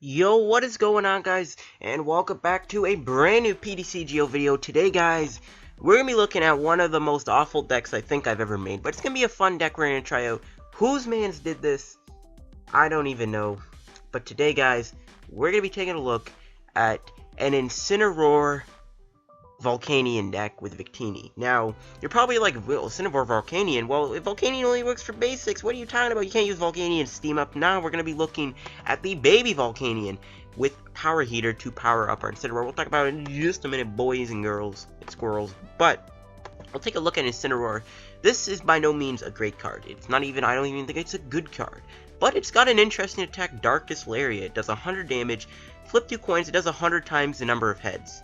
Yo, what is going on, guys? And welcome back to a brand new PTCGO video. Today, guys, we're going to be looking at one of the most awful decks I think I've ever made. But it's going to be a fun deck we're going to try out. Whose mans did this? I don't even know. But today, guys, we're going to be taking a look at an Incineroar Volcanion deck with Victini. Now, you're probably like, well, Incineroar Volcanion? Well, if Volcanion only works for basics, what are you talking about? You can't use Volcanion Steam Up. Now, we're going to be looking at the baby Volcanion with Power Heater to power up our Incineroar. We'll talk about it in just a minute, boys and girls and squirrels. But, we'll take a look at Incineroar. This is by no means a great card. It's not even, I don't even think it's a good card. But it's got an interesting attack, Darkest Lariat. It does 100 damage. Flip 2 coins, it does 100 times the number of heads.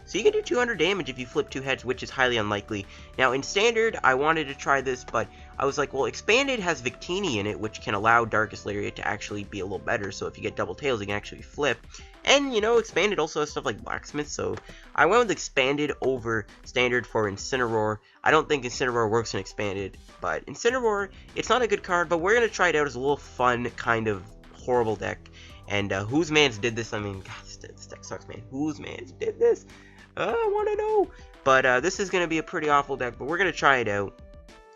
So you can do 200 damage if you flip 2 heads, which is highly unlikely. Now, in Standard, I wanted to try this, but I was like, well, Expanded has Victini in it, which can allow Darkest Lariat to actually be a little better. So if you get double tails, you can actually flip. And, you know, Expanded also has stuff like Blacksmith, so I went with Expanded over Standard for Incineroar. I don't think Incineroar works in Expanded, but Incineroar, it's not a good card, but we're going to try it out as a little fun, kind of horrible deck. And whose mans did this? I mean, God, this deck sucks, man. Whose mans did this? I want to know. But this is going to be a pretty awful deck, but we're going to try it out.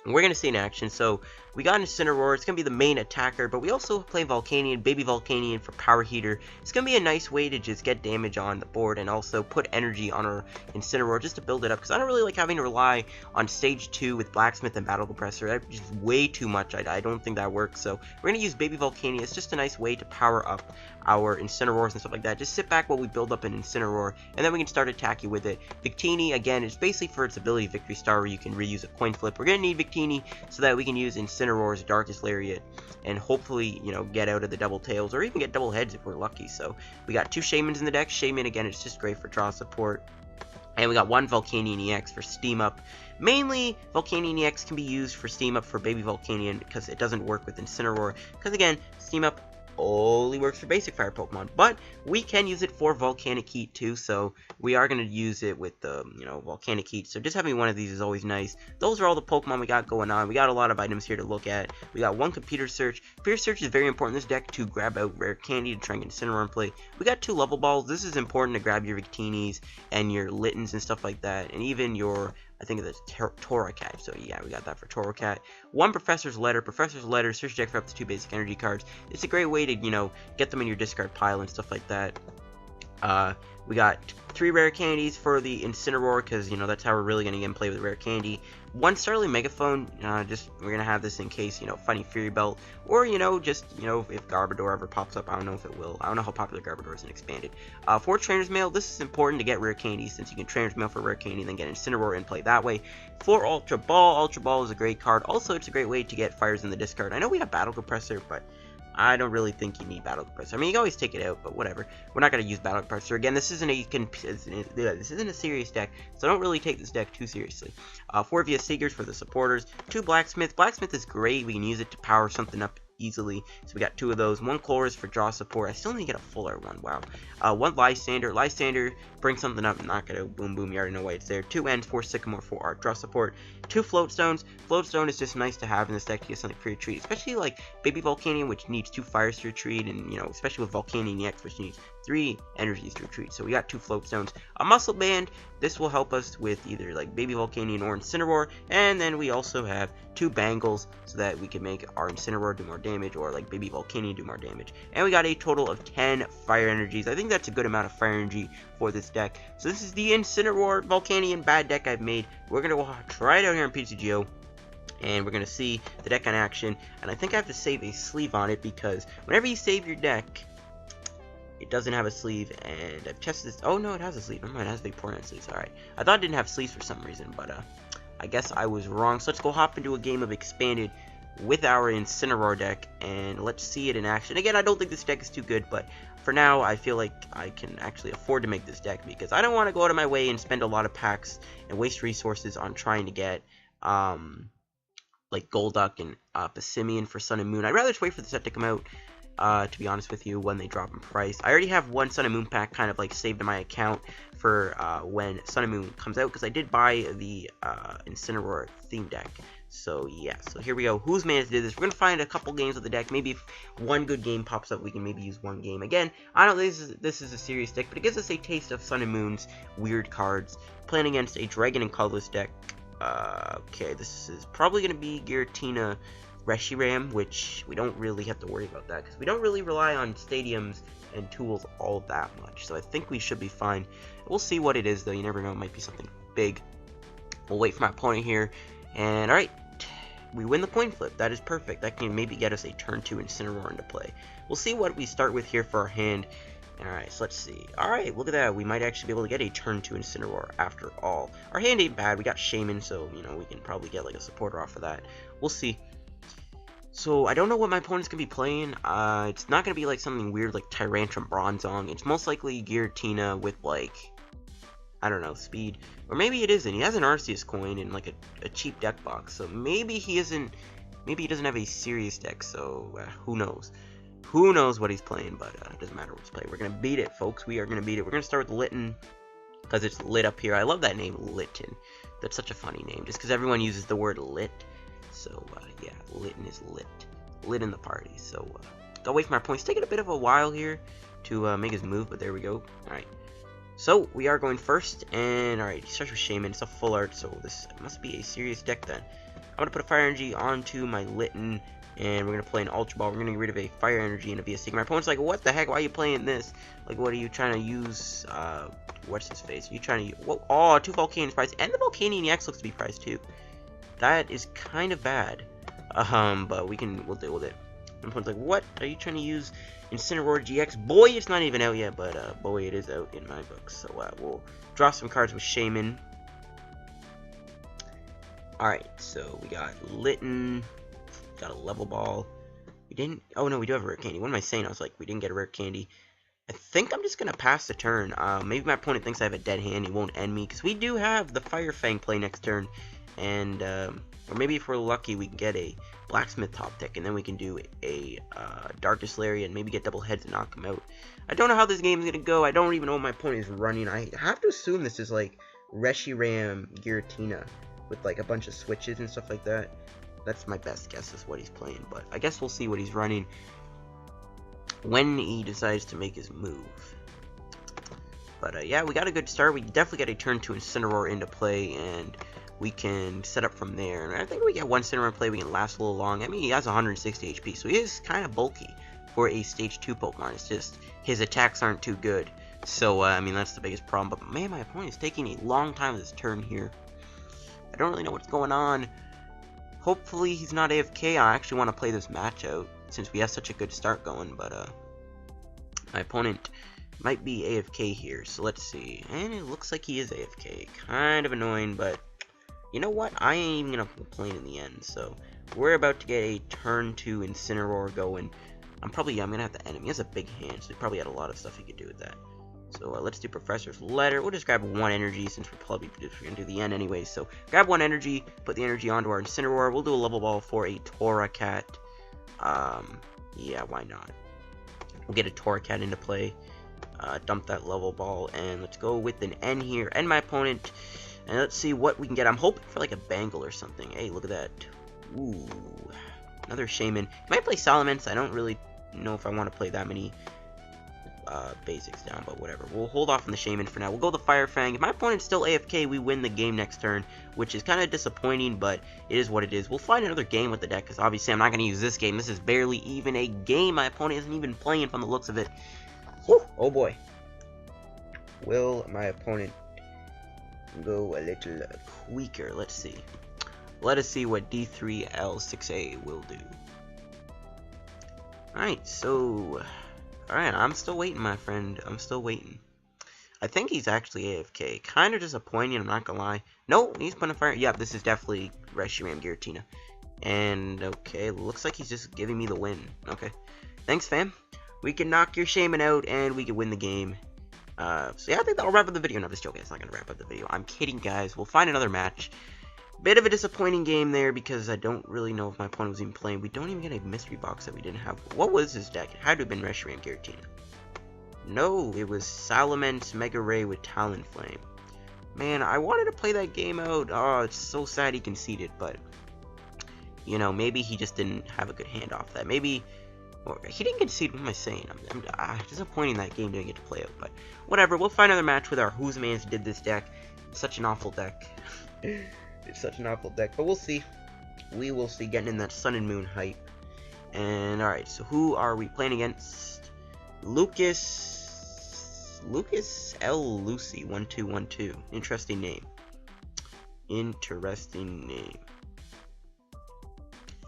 And we're going to see in action. So we got Incineroar. It's going to be the main attacker, but we also play Volcanion, Baby Volcanion for Power Heater. It's going to be a nice way to just get damage on the board and also put energy on our Incineroar just to build it up. Because I don't really like having to rely on Stage 2 with Blacksmith and Battle Compressor. That's just way too much. I don't think that works. So we're going to use Baby Volcanion. It's just a nice way to power up our Incineroars and stuff like that. Just sit back while we build up an Incineroar, and then we can start attacking with it. Victini, again, is basically for its ability Victory Star, where you can reuse a coin flip. We're going to need Victini so that we can use Incineroar's Darkest Lariat and hopefully, you know, get out of the double tails or even get double heads if we're lucky. So we got 2 Shaymins in the deck. Shaymin, again, it's just great for draw support. And we got 1 Volcanion-EX for Steam Up. Mainly, Volcanion-EX can be used for Steam Up for Baby Volcanion because it doesn't work with Incineroar. Because again, Steam Up only works for basic fire Pokemon, but we can use it for Volcanic Heat too, so we are going to use it with the, you know, Volcanic Heat. So just having one of these is always nice. Those are all the Pokemon we got going on. We got a lot of items here to look at. We got 1 Computer Search. Computer Search is very important in this deck to grab out rare candy to try and get Incineroar in play. We got 2 Level Balls. This is important to grab your Victinis and your Littens and stuff like that, and even your, I think it's Torracat. So yeah, we got that for Torracat. 1 Professor's Letter. Professor's Letter, search deck for up to 2 basic energy cards. It's a great way to, you know, get them in your discard pile and stuff like that. We got 3 rare candies for the Incineroar, because, you know, that's how we're really going to get in play with rare candy. 1 Startling Megaphone, just, we're going to have this in case, you know, Fighting Fury Belt, or, you know, just, you know, if Garbodor ever pops up. I don't know if it will. I don't know how popular Garbodor is in Expanded. 4 Trainers Mail, this is important to get rare candy, since you can Trainers Mail for rare candy and then get Incineroar in play that way. 4 Ultra Ball, Ultra Ball is a great card. Also, it's a great way to get fires in the discard. I know we have Battle Compressor, but I don't really think you need Battle Compressor. I mean, you can always take it out, but whatever. We're not going to use Battle Compressor. Again, this isn't a serious deck, so don't really take this deck too seriously. 4 VS Seekers for the supporters. 2 Blacksmith. Blacksmith is great. We can use it to power something up easily. So we got 2 of those. 1 Colress for draw support. I still need to get a fuller one. Wow. 1 Lysandre. Lysandre, bring something up and knock it out. Boom, boom. You already know why it's there. 2 Ends, 4 Sycamore for art draw support. 2 Float Stones. Float Stone is just nice to have in this deck to get something for retreat, especially like Baby Volcanion, which needs 2 fires to retreat, and, you know, especially with Volcanion-EX, which needs 3 energies to retreat. So we got 2 Float Stones. A Muscle Band. This will help us with either like Baby Volcanion or Incineroar. And then we also have 2 Bangles so that we can make our Incineroar do more damage, or like Baby Volcanion do more damage. And we got a total of 10 fire energies. I think that's a good amount of fire energy for this deck. So this is the Incineroar Volcanion bad deck I've made. We're going to try it out here in PTCGO, and we're going to see the deck in action. And I think I have to save a sleeve on it, because whenever you save your deck, it doesn't have a sleeve, and I've tested this. Oh no, it has a sleeve. Never mind, it has big permanent sleeves. Alright. I thought it didn't have sleeves for some reason, but I guess I was wrong. So let's go hop into a game of Expanded with our Incineroar deck, and let's see it in action. Again, I don't think this deck is too good, but for now, I feel like I can actually afford to make this deck, because I don't want to go out of my way and spend a lot of packs and waste resources on trying to get, like Golduck and Passimian for Sun and Moon. I'd rather just wait for the set to come out. to be honest with you, when they drop in price. I already have one Sun and Moon pack kind of like saved in my account for when Sun and Moon comes out, because I did buy the Incineroar theme deck. So yeah, so here we go. Who's managed to do this? We're gonna find a couple games of the deck. Maybe if one good game pops up, we can maybe use one game. Again, I don't think this is a serious deck, but it gives us a taste of Sun and Moon's weird cards. Playing against a Dragon and Colorless deck. Okay, this is probably gonna be Giratina Reshiram, which we don't really have to worry about that because we don't really rely on stadiums and tools all that much. So I think we should be fine. We'll see what it is though. You never know, it might be something big. We'll wait for my opponent here, and alright. We win the coin flip. That is perfect. That can maybe get us a turn 2 Incineroar into play. We'll see what we start with here for our hand. Alright, so let's see. Alright, look at that. We might actually be able to get a turn 2 Incineroar after all. Our hand ain't bad. We got Shaymin, so, you know, we can probably get like a supporter off of that. We'll see. So, I don't know what my opponent's going to be playing. It's not going to be like something weird like Tyrantrum Bronzong. It's most likely Giratina with like, I don't know, speed. Or maybe it isn't. He has an Arceus coin and like a cheap deck box. So maybe he isn't. Maybe he doesn't have a serious deck. So who knows? Who knows what he's playing? But it doesn't matter what he's playing. We're gonna beat it, folks. We are gonna beat it. We're gonna start with Litten because it's lit up here. I love that name, Litten. That's such a funny name. Just because everyone uses the word lit. So yeah, Litten is lit. Lit in the party. So gotta wait for my points. It's taking a bit of a while here to make his move, but there we go. All right. So, we are going first, and alright, he starts with Shaymin. It's a full art, so this must be a serious deck then. I'm going to put a Fire Energy onto my Litten, and we're going to play an Ultra Ball. We're going to get rid of a Fire Energy and a VS Seeker. My opponent's like, what the heck, why are you playing this? Like, what are you trying to use, what's his face? Are you trying to use, whoa, oh, 2 Volcanions priced, and the Volcanion-EX looks to be priced too. That is kind of bad, but we'll deal with it. My opponent's like, what? Are you trying to use Incineroar GX? Boy, it's not even out yet, but boy, it is out in my books. So we'll draw some cards with Shaymin. Alright, so we got Litten, got a Level Ball. We didn't, oh no, we do have a Rare Candy. What am I saying? I was like, we didn't get a Rare Candy. I think I'm just going to pass the turn. Maybe my opponent thinks I have a dead hand. He won't end me, because we do have the Fire Fang play next turn. And, or maybe if we're lucky, we can get a Blacksmith top deck, and then we can do a Darkest Lariat and maybe get double heads and knock him out. I don't know how this game is going to go. I don't even know what my opponent is running. I have to assume this is like Reshiram Giratina with like a bunch of switches and stuff like that. That's my best guess is what he's playing, but I guess we'll see what he's running when he decides to make his move. But yeah, we got a good start. We definitely got a turn 2 Incineroar into play, and we can set up from there. And I think we get one Incineroar play, we can last a little long. I mean, he has 160 HP, so he is kind of bulky for a Stage 2 Pokemon. It's just his attacks aren't too good. So, I mean, that's the biggest problem. But, man, my opponent is taking a long time this turn here. I don't really know what's going on. Hopefully, he's not AFK. I actually want to play this match out since we have such a good start going. But, my opponent might be AFK here. So, let's see. And it looks like he is AFK. Kind of annoying, but you know what? I ain't even going to complain in the end. So, we're about to get a turn 2 Incineroar going. I'm going to have to end him. He has a big hand, so he probably had a lot of stuff he could do with that. So, let's do Professor's Letter. We'll just grab 1 energy since we're probably going to do the end anyway. So, grab 1 energy, put the energy onto our Incineroar. We'll do a Level Ball for a Torracat. Yeah, why not? We'll get a Torracat into play. Dump that Level Ball, and let's go with an N here. End my opponent. And let's see what we can get. I'm hoping for like a Bangle or something. Hey, look at that. Ooh. Another Shaymin. Might play Salamence. I don't really know if I want to play that many basics down, but whatever. We'll hold off on the Shaymin for now. We'll go the Fire Fang. If my opponent's still AFK, we win the game next turn, which is kind of disappointing, but it is what it is. We'll find another game with the deck, because obviously I'm not going to use this game. This is barely even a game. My opponent isn't even playing from the looks of it. Whew. Oh boy. Will my opponent go a little quicker? Let's see. Let us see what D3L6A will do. Alright, so alright, I'm still waiting, my friend. I'm still waiting. I think he's actually AFK. Kind of disappointing, I'm not gonna lie. No, he's putting a fire. Yeah, this is definitely Reshiram Giratina. And okay, looks like he's just giving me the win. Okay. Thanks, fam. We can knock your Shaymin out and we can win the game. So yeah, I think that'll wrap up the video. No, just joking. It's not gonna wrap up the video. I'm kidding, guys. We'll find another match. Bit of a disappointing game there because I don't really know if my opponent was even playing. We don't even get a mystery box that we didn't have. What was this deck? It had to have been Reshiram Giratina. No, it was Salamence Mega Ray with Talonflame. Man, I wanted to play that game out. Oh, it's so sad he conceded, but you know, maybe he just didn't have a good hand off that. Maybe, or he didn't concede. What am I saying? I'm disappointing that game didn't get to play out, but whatever. We'll find another match with our Who's Mans did this deck. It's such an awful deck. It's such an awful deck, but we'll see. We will see, getting in that Sun and Moon hype. And alright, so who are we playing against? Lucas L. Lucy 1212. Interesting name. Interesting name.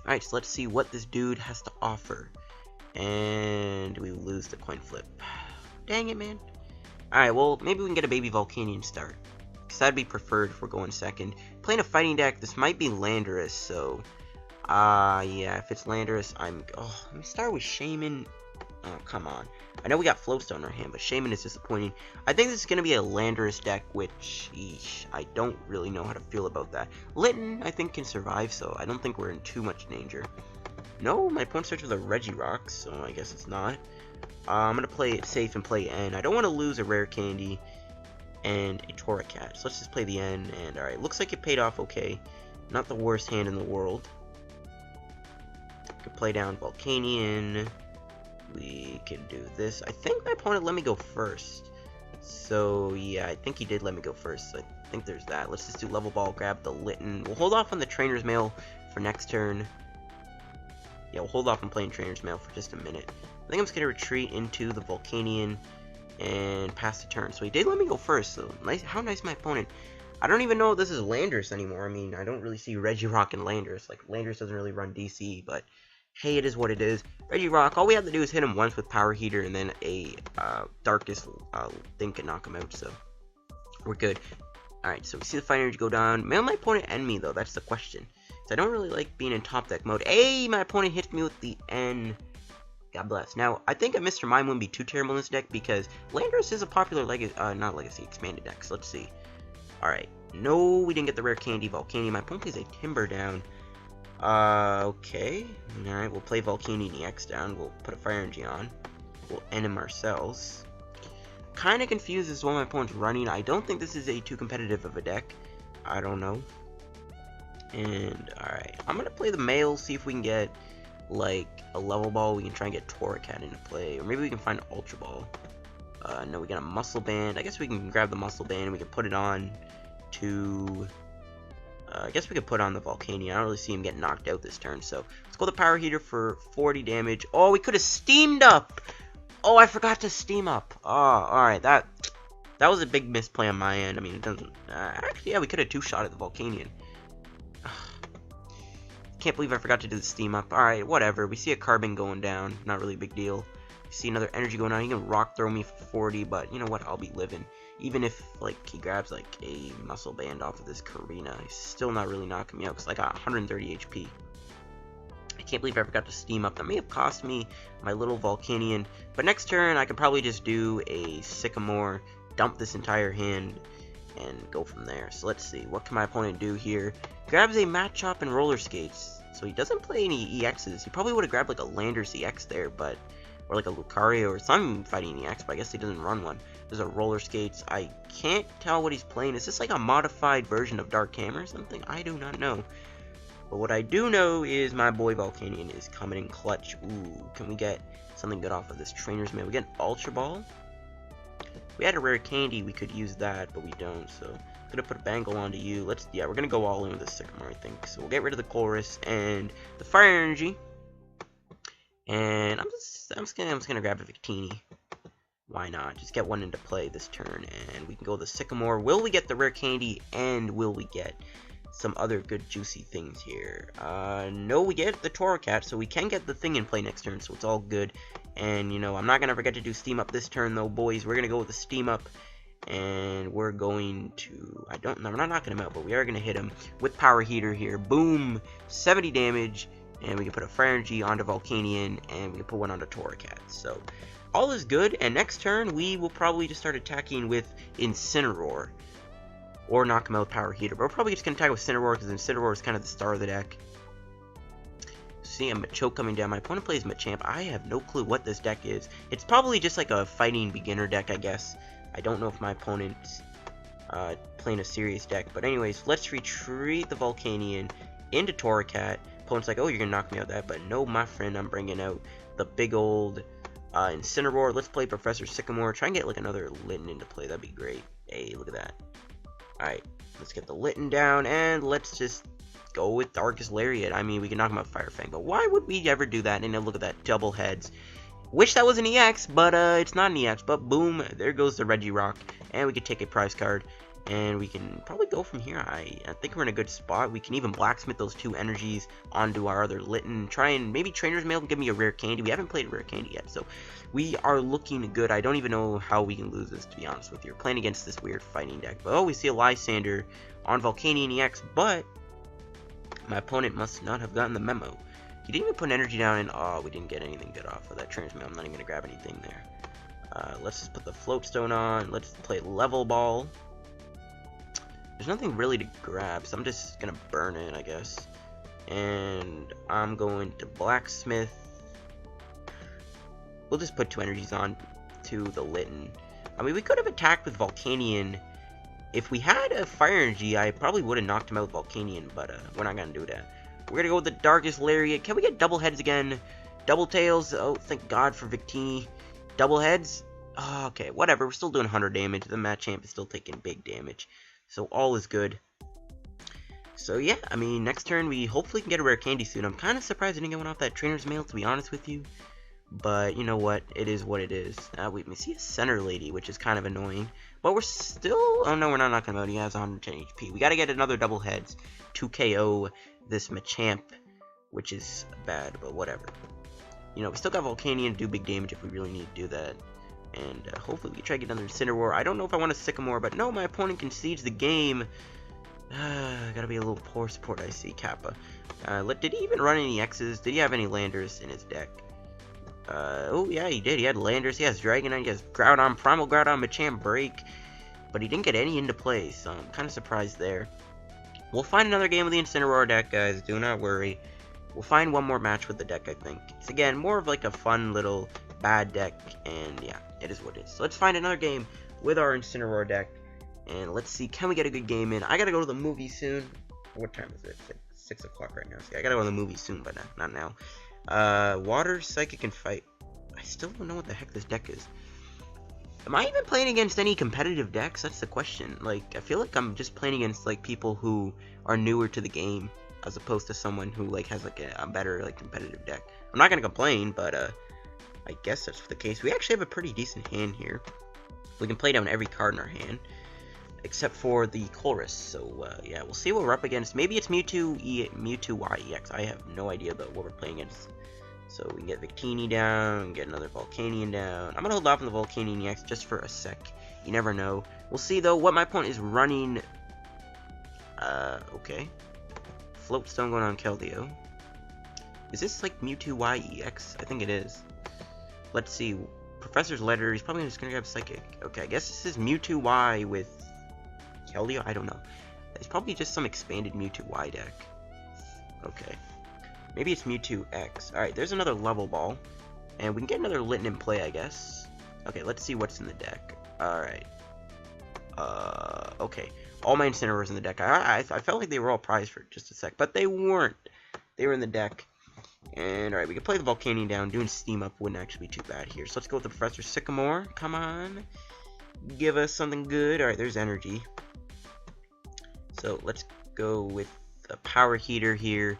Alright, so let's see what this dude has to offer. And we lose the coin flip. Dang it, man. Alright, well, maybe we can get a baby Volcanion start. Because that'd be preferred if we're going second. Playing a fighting deck, this might be Landorus, so yeah, if it's Landorus, let me start with Shaymin. Oh, come on. I know we got Float Stone in our hand, but Shaymin is disappointing. I think this is going to be a Landorus deck, which, I don't really know how to feel about that. Litten, I think, can survive, so I don't think we're in too much danger. No, my opponent starts with a Regirock, so I guess it's not. I'm going to play it safe and play N. I don't want to lose a Rare Candy and a Torracat, so let's just play the N, and alright, looks like it paid off okay. Not the worst hand in the world. Could play down Volcanion. We can do this. I think my opponent let me go first. So, yeah, I think he did let me go first. So I think there's that. Let's just do Level Ball, grab the Litten. We'll hold off on the Trainers Mail for next turn. Yeah, we'll hold off on playing Trainers Mail for just a minute. I think I'm just going to retreat into the Volcanion and pass the turn. So he did let me go first. So, nice. How nice my opponent. I don't even know if this is Landorus anymore. I mean, I don't really see Regirock and Landorus. Like, Landorus doesn't really run DC, but hey, it is what it is. Regirock, all we have to do is hit him once with Power Heater, and then a Darkest thing can knock him out, so we're good. Alright, so we see the Fire Energy go down. May my opponent end me, though? That's the question. So I don't really like being in top deck mode. Hey, my opponent hits me with the N. God bless. Now, I think a Mr. Mime wouldn't be too terrible in this deck, because Landorus is a popular not Legacy, expanded deck, so let's see. Alright, no, we didn't get the Rare Candy Volcanion. My opponent plays a Timber down. Okay. Alright, we'll play Volcanion-EX down. We'll put a Fire Energy on. We'll end him ourselves. Kind of confused as to what my opponent's running. I don't think this is a too competitive of a deck. I don't know. And, alright. I'm gonna play the Mail, see if we can get, like, a Level Ball. We can try and get Torracat into play. Or maybe we can find Ultra Ball. No, we got a Muscle Band. I guess we can grab the Muscle Band and we can put it on to... I guess we could put on the Volcanion. I don't really see him get knocked out this turn, so let's go the Power Heater for 40 damage. Oh, we could have steamed up! Oh, I forgot to steam up. Oh, alright, that was a big misplay on my end. I mean, it doesn't... actually, yeah, we could have two-shot at the Volcanion. Can't believe I forgot to do the steam up. Alright, whatever. We see a Carbon going down. Not really a big deal. We see another Energy going down. He can Rock Throw me for 40, but you know what? I'll be living. Even if, like, he grabs, like, a Muscle Band off of this Karina, he's still not really knocking me out, because I got 130 HP. I can't believe I forgot to steam up. That may have cost me my little Volcanion, but next turn, I could probably just do a Sycamore, dump this entire hand, and go from there. So let's see, what can my opponent do here? Grabs a Machop and Roller Skates, so he doesn't play any EXs. He probably would have grabbed, like, a Landorus EX there, but... or like a Lucario or some fighting EX, but I guess he doesn't run one. There's a Roller Skates. I can't tell what he's playing. Is this like a modified version of Dark Hammer or something? I do not know. But what I do know is my boy Volcanion is coming in clutch. Ooh, can we get something good off of this Trainers Mail? We get an Ultra Ball. If we had a Rare Candy, we could use that, but we don't. So I'm gonna put a Bangle onto you. We're gonna go all in with the Sycamore, I think. So we'll get rid of the Colress and the Fire Energy. And I'm just gonna grab a Victini. Why not? Just get one into play this turn, and we can go the Sycamore. Will we get the Rare Candy, and will we get some other good juicy things here? No, we get the Torracat, so we can get the thing in play next turn, so it's all good. And, you know, I'm not gonna forget to do Steam Up this turn, though, boys. We're gonna go with the Steam Up, and we're going to... we're not knocking him out, but we are gonna hit him with Power Heater here. Boom! 70 damage. And we can put a Fire Energy onto Volcanion, and we can put one onto Torracat. So, all is good, and next turn, we will probably just start attacking with Incineroar. or knock him out with Power Heater. But we're probably just going to attack with Incineroar, because Incineroar is kind of the star of the deck. See a Machoke coming down. My opponent plays Machamp. I have no clue what this deck is. It's probably just like a fighting beginner deck, I guess. I don't know if my opponent's playing a serious deck. But anyways, let's retreat the Volcanion into Torracat. Opponent's like, oh, you're going to knock me out that. But no, my friend, I'm bringing out the big old Incineroar. Let's play Professor Sycamore. Try and get like another Litten into play. That'd be great. Hey, look at that. Alright, let's get the Litten down. And let's just go with Darkest Lariat. I mean, we can knock him out Fire Fang, but why would we ever do that? And then look at that, double heads. Wish that was an EX, but it's not an EX. But boom, there goes the Regirock, and we can take a prize card, and we can probably go from here. I think we're in a good spot. We can even Blacksmith those 2 energies onto our other Litten. Try and maybe Trainers Mail can give me a rare candy. We haven't played a rare candy yet, so we are looking good. I don't even know how we can lose this, to be honest with you. We're playing against this weird fighting deck. But oh, we see a Lysandre on Volcanion-EX, but my opponent must not have gotten the memo. He didn't even put an energy down, and oh, we didn't get anything good off of that Trainers Mail. I'm not even going to grab anything there. Let's just put the Float Stone on. Let's play Level Ball. There's nothing really to grab, so I'm just going to burn it, I guess. And I'm going to Blacksmith. We'll just put 2 energies on to the Litten. I mean, we could have attacked with Volcanion. If we had a Fire Energy, I probably would have knocked him out with Volcanion, but we're not going to do that. We're going to go with the Darkest Lariat. Can we get double heads again? Double tails? Oh, thank God for Victini. Double heads? Oh, okay, whatever. We're still doing 100 damage. The Machamp is still taking big damage. So all is good. So yeah, I mean, next turn we hopefully can get a rare candy soon. I'm kind of surprised I didn't get one off that Trainer's Mail, to be honest with you. But you know what? It is what it is. We see a Center Lady, which is kind of annoying. But we're still... Oh no, we're not knocking him out. He has 110 HP. We got to get another double heads to KO this Machamp, which is bad, but whatever. You know, we still got Volcanion to do big damage if we really need to do that. And hopefully we can try to get another Incineroar. I don't know if I want a Sycamore, but no, my opponent concedes the game. Gotta be a little poor support, I see, Kappa. Did he even run any X's? Did he have any Landers in his deck? Oh yeah, he did. He had Landers, he has Dragonite, he has Groudon, Primal Groudon, Machamp Break. But he didn't get any into play, so I'm kind of surprised there. We'll find another game with the Incineroar deck, guys. Do not worry. We'll find one more match with the deck, I think. It's, again, more of like a fun little bad deck, and yeah, it is what it is. So let's find another game with our Incineroar deck, and let's see, can we get a good game in? I gotta go to the movie soon. What time is it? It's like 6 o'clock right now, so I gotta go to the movie soon, but not now. Water, Psychic, and Fight. I still don't know what the heck this deck is. Am I even playing against any competitive decks? That's the question. Like, I feel like I'm just playing against, like, people who are newer to the game, as opposed to someone who, like, has, like, a better, like, competitive deck. I'm not gonna complain, but, I guess that's the case. We actually have a pretty decent hand here. We can play down every card in our hand, except for the Colress. So, yeah, we'll see what we're up against. Maybe it's Mewtwo-Y-EX. I have no idea, though, what we're playing against. So we can get Victini down, get another Volcanion down. I'm going to hold off on the Volcanion-EX just for a sec. You never know. We'll see, though, what my opponent is running. Okay. Float Stone going on Keldeo. Is this like Mewtwo-Y-EX? I think it is. Let's see. Professor's letter. He's probably just going to grab Psychic. Okay, I guess this is Mewtwo-Y with Keldeo? I don't know. It's probably just some expanded Mewtwo-Y deck. Okay. Maybe it's Mewtwo-X. Alright, there's another Level Ball. And we can get another Litten in play, I guess. Okay, let's see what's in the deck. Alright. Okay. All my Incineroars in the deck. I felt like they were all prized for just a sec, but they weren't. They were in the deck. And, alright, we can play the Volcanion down. Doing Steam Up wouldn't actually be too bad here. So let's go with the Professor Sycamore. Come on. Give us something good. Alright, there's Energy. So let's go with the Power Heater here.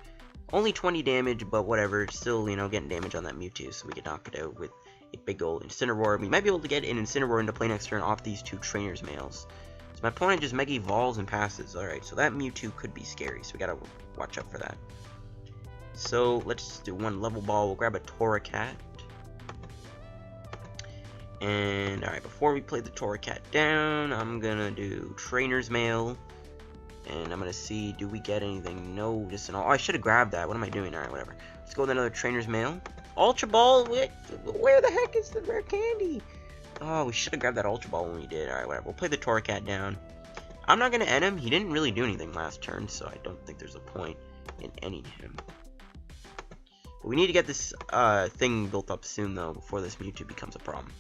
Only 20 damage, but whatever. Still, you know, getting damage on that Mewtwo, so we can knock it out with a big old Incineroar. We might be able to get an Incineroar into play next turn off these 2 Trainers Mails. So my opponent just Mega Evolves and passes. Alright, so that Mewtwo could be scary, so we gotta watch out for that. So let's do one Level Ball. We'll grab a Torracat. And, alright, before we play the Torracat down, I'm gonna do Trainers Mail. And I'm going to see, do we get anything? No, just an all. Oh, I should have grabbed that. What am I doing? Alright, whatever. Let's go with another Trainer's Mail. Ultra Ball? Where the heck is the rare candy? Oh, we should have grabbed that Ultra Ball when we did. Alright, whatever. We'll play the Torracat down. I'm not going to end him. He didn't really do anything last turn, so I don't think there's a point in ending him. But we need to get this thing built up soon, though, before this Mewtwo becomes a problem.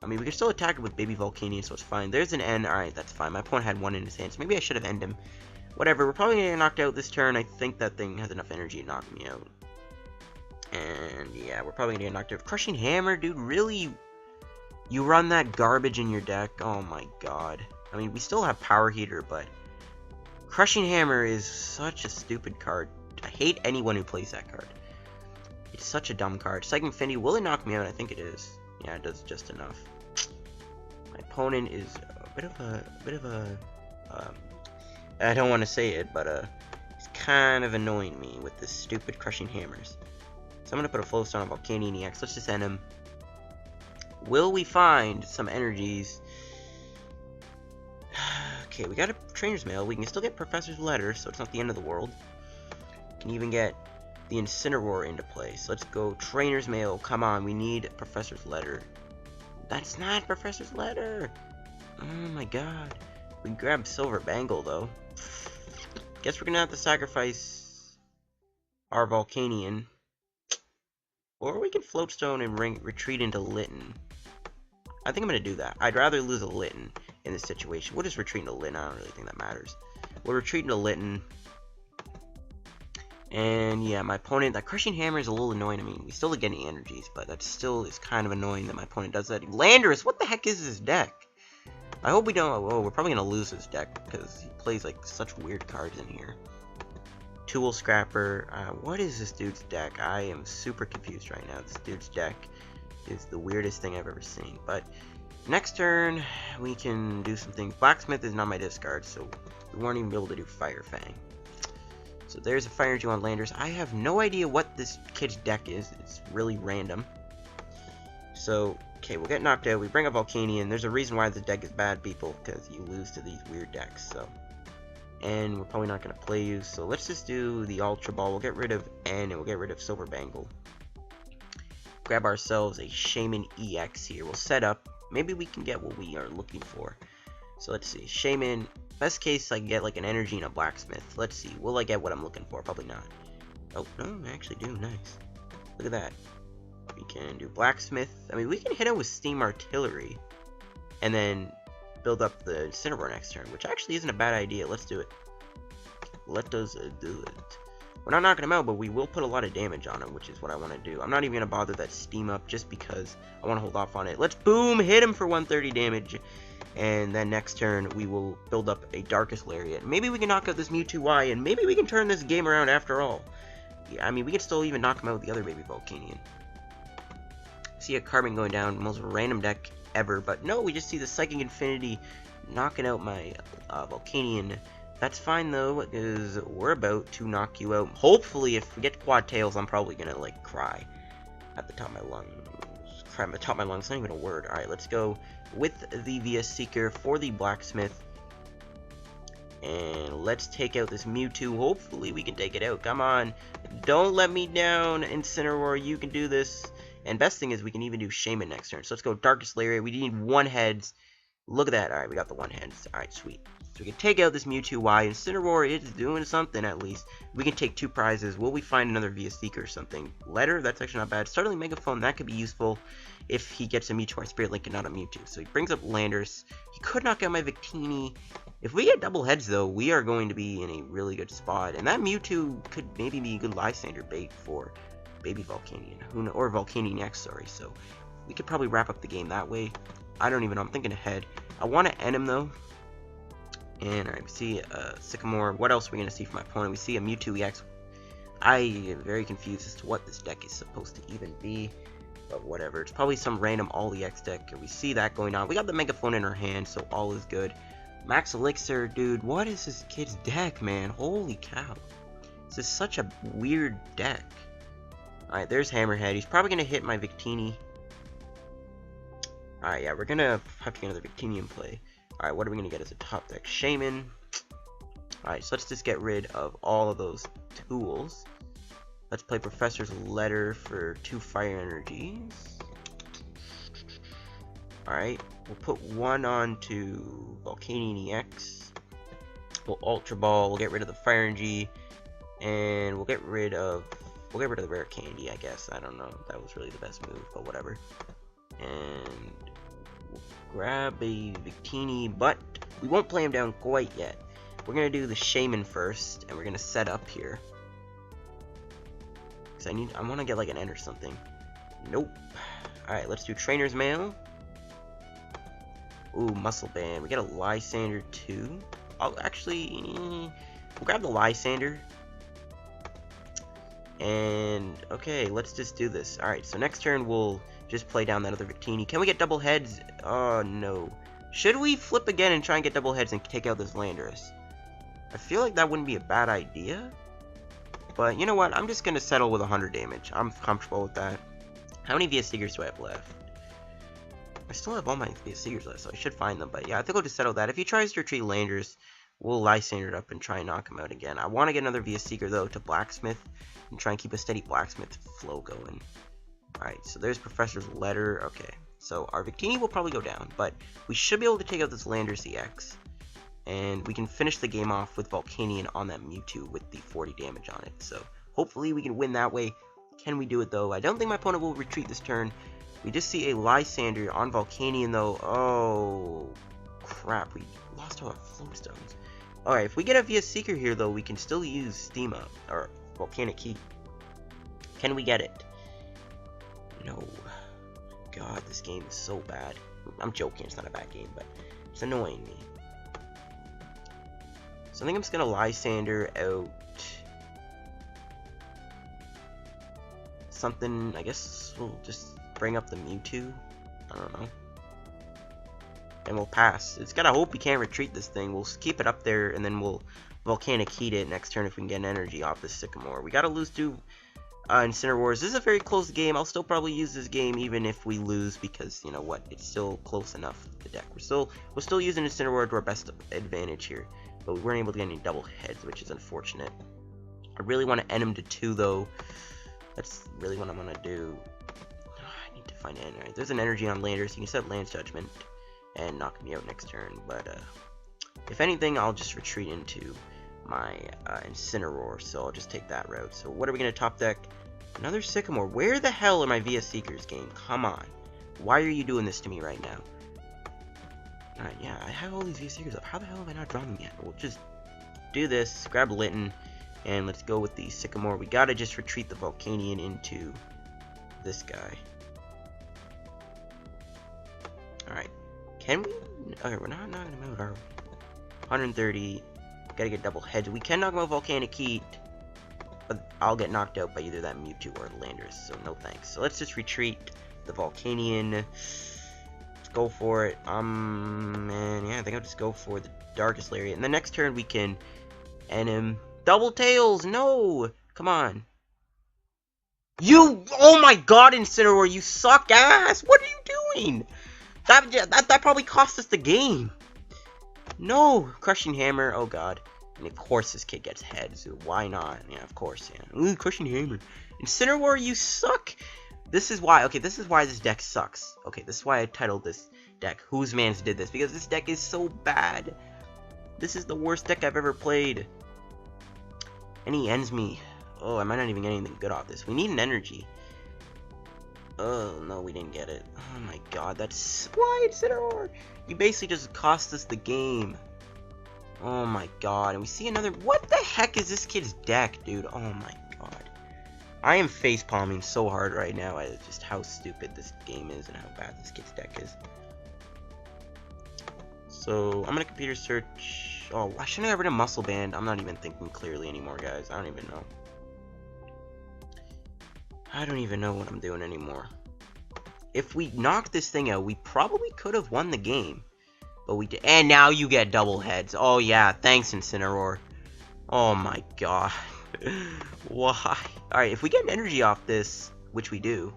I mean, we can still attack it with Baby Volcanion, so it's fine. There's an N. Alright, that's fine. My opponent had one in his hand, so maybe I should have ended him. Whatever, we're probably going to get knocked out this turn. I think that thing has enough energy to knock me out. And, yeah, we're probably going to get knocked out. Crushing Hammer, dude, really? You run that garbage in your deck? Oh my god. I mean, we still have Power Heater, but Crushing Hammer is such a stupid card. I hate anyone who plays that card. It's such a dumb card. Psychic Infinity, will it knock me out? I think it is. Yeah, it does just enough. My opponent is a bit of a, I don't want to say it, but he's kind of annoying me with this stupid Crushing Hammers. So I'm going to put a Float Stone on Volcanion-EX. Let's just end him. Will we find some energies? Okay, we got a Trainer's Mail. We can still get Professor's Letter, so it's not the end of the world. We can even get the Incineroar into play. So let's go Trainer's Mail. Come on, we need Professor's Letter. That's not Professor's Letter! Oh my god. We can grab Silver Bangle, though. Guess we're gonna have to sacrifice our Volcanion. Or we can Float Stone and retreat into Litten. I think I'm going to do that. I'd rather lose a Litten in this situation. We'll just retreat into Litten. I don't really think that matters. We'll retreat into Litten. And yeah, my opponent, that Crushing Hammer is a little annoying. I mean, we still get any energies, but that still is kind of annoying that my opponent does that. Landorus, what the heck is this deck? I hope we don't. Oh, we're probably going to lose this deck because he plays like such weird cards in here. Tool Scrapper. What is this dude's deck? I am super confused right now. This dude's deck is the weirdest thing I've ever seen. But next turn, we can do something. Blacksmith is not my discard, so we won't even be able to do Fire Fang. So there's a Fire Energy on Landers. I have no idea what this kid's deck is. It's really random. So, okay, we'll get knocked out. We bring up Volcanion. There's a reason why this deck is bad, people, because you lose to these weird decks. So. And we're probably not going to play you, so let's just do the Ultra Ball. We'll get rid of N, and we'll get rid of Silver Bangle. Grab ourselves a Shaymin-EX here. We'll set up. Maybe we can get what we are looking for. So let's see. Shaymin. Best case, I can get like an energy and a Blacksmith. Let's see. Will I get what I'm looking for? Probably not. Oh, no, I actually do. Nice. Look at that. We can do Blacksmith. I mean, we can hit it with Steam Artillery. And then build up the Incineroar next turn, which actually isn't a bad idea. Let's do it. Let us do it. We're not knocking him out, but we will put a lot of damage on him, which is what I want to do. I'm not even going to bother that Steam up just because I want to hold off on it. Let's boom, hit him for 130 damage. And then next turn, we will build up a Darkest Lariat. Maybe we can knock out this Mewtwo-Y, and maybe we can turn this game around after all. Yeah, I mean, we can still even knock him out with the other Baby Volcanion. See a Carbon going down, most random deck ever, but no, we just see the Psychic Infinity knocking out my Volcanion. That's fine though, because we're about to knock you out. Hopefully, if we get Quad Tails, I'm probably gonna like cry at the top of my lungs. Cry at the top of my lungs, not even a word. Alright, let's go with the VS Seeker for the Blacksmith. And let's take out this Mewtwo. Hopefully we can take it out. Come on. Don't let me down, Incineroar. You can do this. And best thing is we can even do Shaymin next turn. So let's go Darkest Lariat. We need 1 heads. Look at that. Alright, we got the 1 heads. Alright, sweet. So we can take out this Mewtwo-Y. Incineroar is doing something at least. We can take 2 prizes. Will we find another VS Seeker or something? Letter? That's actually not bad. Startling Megaphone, that could be useful if he gets a Mewtwo or Spirit Link and not a Mewtwo. So he brings up Landers. He could knock out my Victini. If we get double heads though, we are going to be in a really good spot. And that Mewtwo could maybe be a good Lysandre bait for Baby Volcanion, or Volcanion-EX, sorry. So we could probably wrap up the game that way. I don't even know. I'm thinking ahead. I want to end him though. And alright, we see Sycamore. What else are we going to see from my opponent? We see a Mewtwo-EX. I am very confused as to what this deck is supposed to even be. But whatever. It's probably some random all-EX deck. And we see that going on. We got the Megaphone in our hand, so all is good. Max Elixir, dude. What is this kid's deck, man? Holy cow. This is such a weird deck. Alright, there's Hammerhead. He's probably going to hit my Victini. Alright, yeah, we're going to have to get another Victini in play. Alright, what are we going to get as a top deck? Shaymin. Alright, so let's just get rid of all of those tools. Let's play Professor's Letter for 2 fire energies. Alright, we'll put one onto Volcanion-EX. We'll Ultra Ball, we'll get rid of the Fire Energy, and we'll get rid of the Rare Candy, I guess. I don't know if that was really the best move, but whatever. And we'll grab a Victini, but we won't play him down quite yet. We're gonna do the Shaymin first, and we're gonna set up here. Cause I wanna get like an end or something. Nope. Alright, let's do Trainers Mail. Ooh, Muscle Band. We get a Lysandre too. I'll actually, we'll grab the Lysandre. And, okay, let's just do this. Alright, so next turn we'll just play down that other Victini. Can we get double heads? Oh, no. Should we flip again and try and get double heads and take out this Landorus? I feel like that wouldn't be a bad idea. But, you know what? I'm just going to settle with 100 damage. I'm comfortable with that. How many VS Seekers do I have left? I still have all my VS Seekers left, so I should find them. But yeah, I think I'll just settle that. If he tries to retreat Landorus, we'll Lysandre it up and try and knock him out again. I want to get another VS Seeker, though, to Blacksmith. And try and keep a steady Blacksmith flow going. Alright, so there's Professor's letter. Okay, so our Victini will probably go down. But we should be able to take out this Landorus EX. And we can finish the game off with Volcanion on that Mewtwo with the 40 damage on it. So hopefully we can win that way. Can we do it, though? I don't think my opponent will retreat this turn. We just see a Lysandre on Volcanion, though. Oh, crap. We lost all our Float Stones. Alright, if we get a VS Seeker here, though, we can still use Steam Up, or Volcanic Heat. Can we get it? No. God, this game is so bad. I'm joking, it's not a bad game, but it's annoying me. So I think I'm just gonna Lysandre out something. I guess we'll just bring up the Mewtwo. I don't know. And we'll pass. It's gotta hope we can't retreat this thing. We'll keep it up there, and then we'll Volcanic Heat it next turn if we can get an energy off this Sycamore. We gotta lose to Incineroar. This is a very close game. I'll still probably use this game even if we lose, because you know what, it's still close enough. The deck. We're still using Incineroar to our best advantage here, but we weren't able to get any double heads, which is unfortunate. I really want to end him to 2 though. That's really what I'm gonna do. I need to find an energy. There's an energy on Landorus. You can set Lance Judgment and knock me out next turn, but if anything, I'll just retreat into my Incineroar, so I'll just take that route. So what are we going to top deck? Another Sycamore. Where the hell are my VS Seekers, game? Come on. Why are you doing this to me right now? Alright, yeah, I have all these VS Seekers up. How the hell have I not drawn them yet? We'll just do this, grab Litten, and let's go with the Sycamore. We gotta just retreat the Volcanion into this guy. Alright. Can we? Okay, we're not knocking him out, are we? 130. Gotta get double heads. We can knock him out Volcanic Heat, but I'll get knocked out by either that Mewtwo or Landorus, so no thanks. So let's just retreat the Volcanion. Let's go for it. And yeah, I think I'll just go for the Darkest Lariat. And the next turn we can end him. Double Tails! No! Come on. You! Oh my god, Incineroar, you suck ass! What are you doing? That probably cost us the game. No! Crushing Hammer, oh god. And of course this kid gets heads. Why not? Yeah, of course, yeah. Ooh, Crushing Hammer. Incineroar, you suck! This is why, okay, this is why this deck sucks. Okay, this is why I titled this deck, Whose Mans Did This? Because this deck is so bad. This is the worst deck I've ever played. And he ends me. Oh, I might not even get anything good off this. We need an energy. Oh, no, we didn't get it. Oh my god, that's why Incineroar. You basically just cost us the game. Oh my god, and we see another. What the heck is this kid's deck, dude? Oh my god. I am face palming so hard right now at just how stupid this game is and how bad this kid's deck is. So, I'm gonna computer search. Oh, why shouldn't I get rid of Muscle Band? I'm not even thinking clearly anymore, guys. I don't even know. I don't even know what I'm doing anymore. If we knocked this thing out, we probably could have won the game. But we did. And now you get double heads. Oh yeah, thanks Incineroar. Oh my god. Why? Alright, if we get an energy off this, which we do.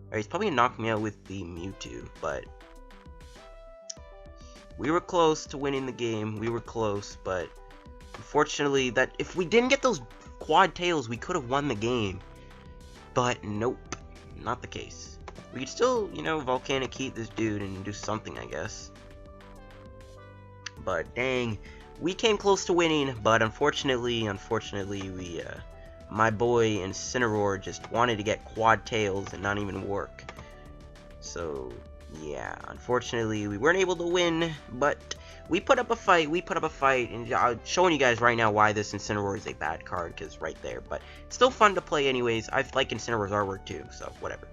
Alright, he's probably gonna knock me out with the Mewtwo, but we were close to winning the game. We were close, but unfortunately, that if we didn't get those quad tails, we could have won the game. But nope, not the case. We could still, you know, Volcanic Heat this dude and do something, I guess. But dang, we came close to winning, but unfortunately, we, my boy Incineroar just wanted to get quad tails and not even work. So, yeah, unfortunately, we weren't able to win, but we put up a fight, and I'm showing you guys right now why this Incineroar is a bad card, because right there, but it's still fun to play anyways. I like Incineroar's artwork too, so whatever.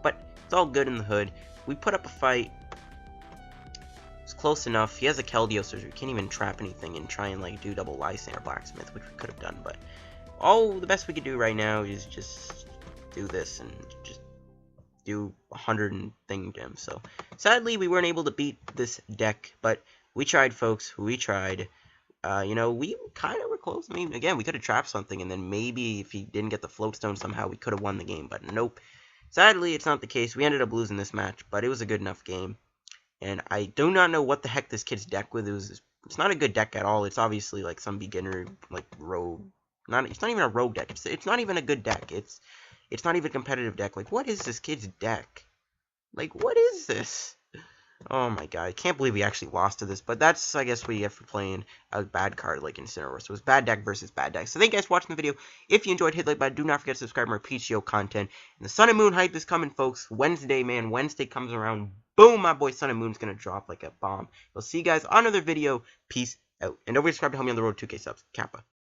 But it's all good in the hood. We put up a fight. It's close enough. He has a Keldeo, so we can't even trap anything and try and like do double Lysandre Blacksmith, which we could have done, but all the best we could do right now is just do this and just do 100 and thing to him. So sadly we weren't able to beat this deck, but we tried, folks. We tried. You know, we kind of were close. I mean, again, we could have trapped something, and then maybe if he didn't get the Float Stone somehow, we could have won the game, but nope. Sadly, it's not the case. We ended up losing this match, but it was a good enough game. And I do not know what the heck this kid's deck with. It's not a good deck at all. It's obviously like some beginner, like rogue. It's not even a rogue deck. It's not even a good deck. It's not even a competitive deck. Like, what is this kid's deck? Like, what is this? Oh my god, I can't believe we actually lost to this. But that's, I guess, what you get for playing a bad card like Incineroar. So it was bad deck versus bad deck. So thank you guys for watching the video. If you enjoyed, hit the like button. Do not forget to subscribe to more PTCGO content. And the Sun and Moon hype is coming, folks. Wednesday, man. Wednesday comes around. Boom, my boy Sun and Moon's going to drop like a bomb. We'll see you guys on another video. Peace out. And don't forget to subscribe to help me on the road to 2K subs. Kappa.